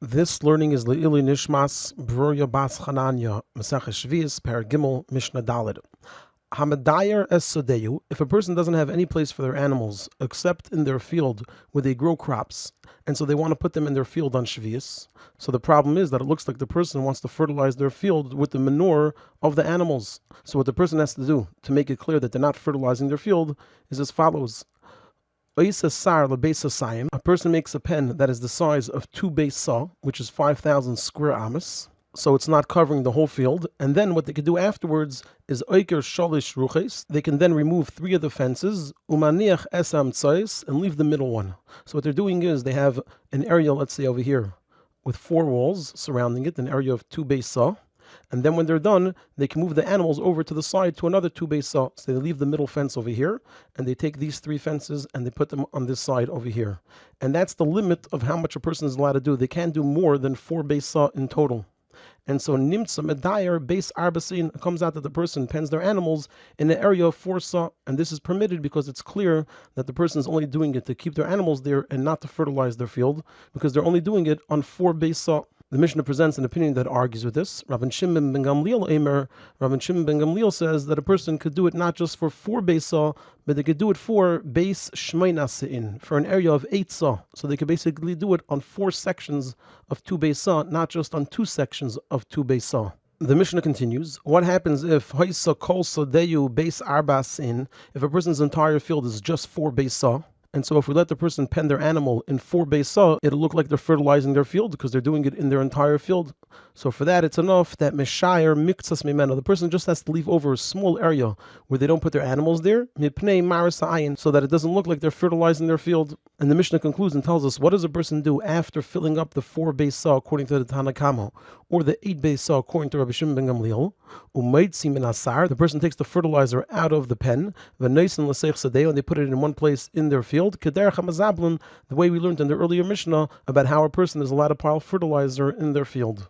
This learning is Le'ili Nishmas Bruria Bas Chananya, Maseches Sheviis, Perek Gimel, Mishna Daled. Hamadayer es Sodeyu, if a person doesn't have any place for their animals except in their field where they grow crops, and so they want to put them in their field on Sheviis. So the problem is that it looks like the person wants to fertilize their field with the manure of the animals. So what the person has to do to make it clear that they're not fertilizing their field is as follows. A person makes a pen that is the size of 2 beis saw, which is 5,000 square amas. So it's not covering the whole field. And then what they can do afterwards is oiker shalish ruches. They can then remove 3 of the fences, umaniach esam tzais, and leave the middle one. So what they're doing is they have an area, let's say over here, with 4 walls surrounding it, an area of 2 beis saw. And then when they're done, they can move the animals over to the side to another 2 beis saw. So they leave the middle fence over here, and they take these 3 fences and they put them on this side over here. And that's the limit of how much a person is allowed to do. They can't do more than 4 beis saw in total. And so nimtza medayer beis arbasin, it comes out that the person pens their animals in an area of 4 saw, and this is permitted because it's clear that the person is only doing it to keep their animals there and not to fertilize their field, because they're only doing it on 4 beis saw. The Mishnah presents an opinion that argues with this. Rabban Shimon ben Gamliel says that a person could do it not just for 4 beis saw, but they could do it for beis shmeina se'in, for an area of 8 saw. So they could basically do it on 4 sections of 2 beis saw, not just on 2 sections of 2 beis saw. The Mishnah continues, what happens if haisa kol sodeyu beis arba se'in, if a person's entire field is just 4 beis saw? And so if we let the person pen their animal in 4 beis saw, it'll look like they're fertilizing their field because they're doing it in their entire field. So for that, it's enough that mishayer miktsas mimena, the person just has to leave over a small area where they don't put their animals there, mipnei maris ha'ayin, so that it doesn't look like they're fertilizing their field. And the Mishnah concludes and tells us, what does a person do after filling up the 4 beis saw according to the Tanakama, or the 8 beis saw according to Rabbi Shimon ben Gamliel? Umaitzi min asar, the person takes the fertilizer out of the pen, v'noisen l'seich sadeo, and they put it in one place in their field, kederach hamazablin, the way we learned in the earlier Mishnah about how a person is allowed to pile fertilizer in their field.